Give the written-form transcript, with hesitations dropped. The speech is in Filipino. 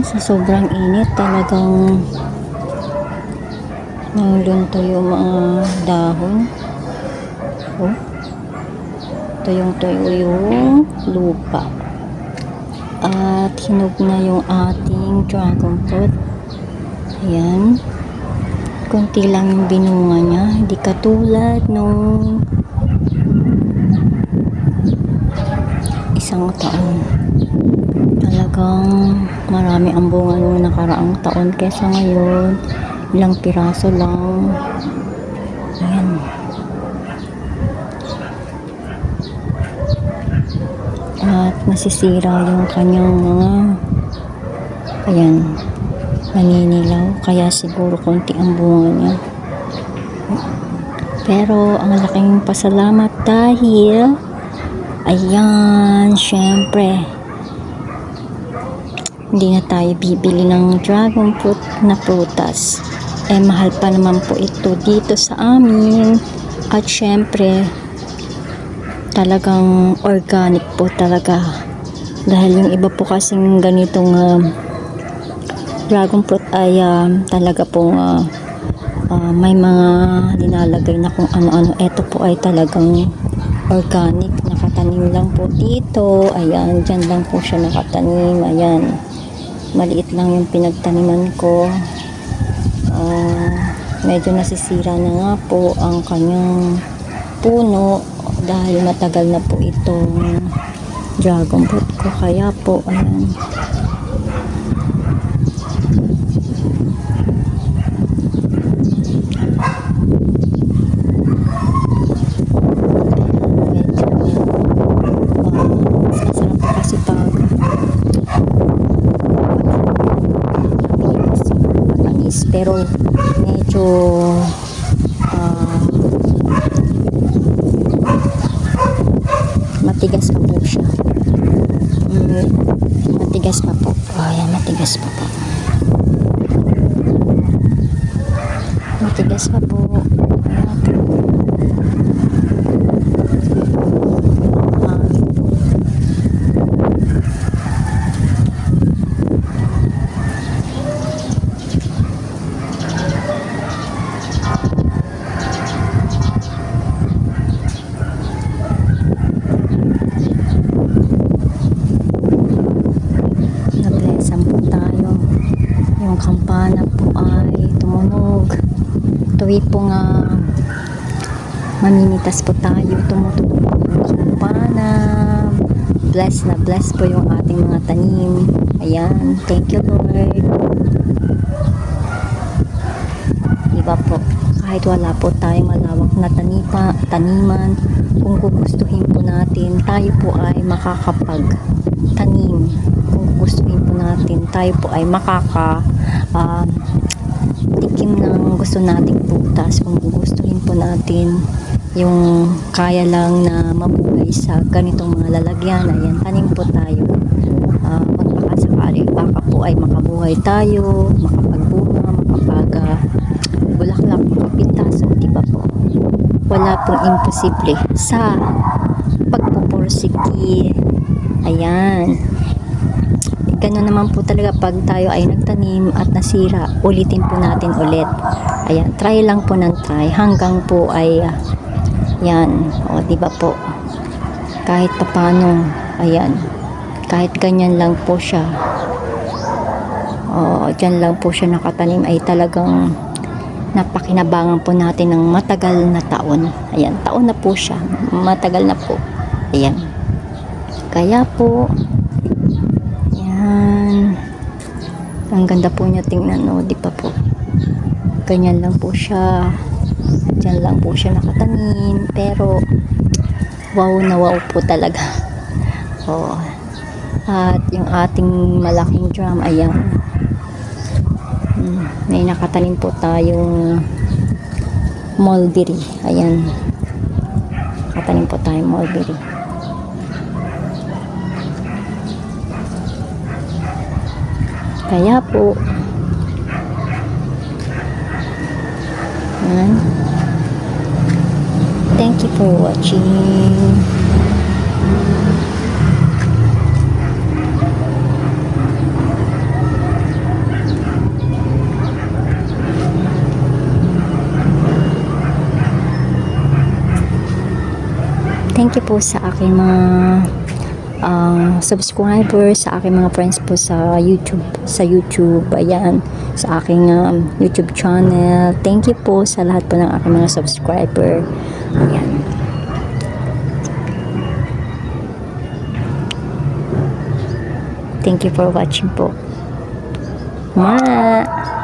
Sa sobrang init talagang nalunto yung mga dahon. Oh, tuyong-tuyo yung lupa. At hinog na yung ating dragon fruit. Ayan. Kunti lang yung binunga niya. Hindi katulad nung isang taon. Talagang marami ang bunga nung nakaraang taon kesa ngayon. Ilang piraso lang. Ayan. At masisira yung kanyang mga ayan, naninilaw, kaya siguro konti ang bunga niya. Pero ang laking pasalamat dahil ayan, syempre hindi na tayo bibili ng dragon fruit na prutas. Mahal pa naman po ito dito sa amin. At syempre talagang organic po talaga, dahil yung iba po kasing ganitong dragon fruit ay talaga pong may mga nilalagay na kung ano-ano. Ito po ay talagang organic, nakatanim lang po dito. Ayan, dyan lang po siya nakatanim. Ayan, maliit lang yung pinagtaniman ko. Medyo nasisira na nga po ang kanyang puno dahil matagal na po itong dragon fruit ko, kaya po ayan. Medyo mas masarap po kasi pag matamis, pero medyo matigas pa po siya. Matigas pa po. Ayan, matigas pa po. Matigas pa po. Ayan po. Yung kampana po ay tumunog. Tuwid po nga mamimitas po tayo, tumutunog yung kampana. Bless na bless po yung ating mga tanim. Ayan, thank you Lord. Diba po, kahit wala po tayong malawak na taniman, kung gugustuhin po natin, tayo po ay makakapagtanim. Kung gustuhin po natin, tayo po ay tikim ng gusto nating prutas. Kung gustuhin po natin yung kaya lang na mabuhay sa ganitong mga lalagyan, ayan, tanim po tayo. Magpakasakali, baka po ay makabuhay tayo, makapagbunga, bulaklak, makapitas, diba po? Wala pong imposible sa pagpupursiki. Ayan. Ganun naman po talaga pag tayo ay nagtanim at nasira, ulitin po natin ulit. Ayan, try lang po ng try hanggang po ay yan, o diba po, kahit papano, ayan, kahit ganyan lang po siya, o dyan lang po siya nakatanim, ay talagang napakinabangan po natin ng matagal na taon. Ayan, taon na po siya, matagal na po. Ayan, kaya po yan, ang ganda po niya tingnan, o di pa po, ganyan lang po siya, dyan lang po siya nakatanim, pero wow na wow po talaga. At yung ating malaking drum, ayan, may nakatanim po tayong mulberry. Ayan, nakatanim po tayong mulberry. Kaya po yan. Thank you for watching. Thank you po sa aking mga subscribers, sa aking mga friends po sa YouTube, ayan, sa aking YouTube channel. Thank you po sa lahat po ng aking mga subscriber. Ayan. Thank you for watching po. Ma!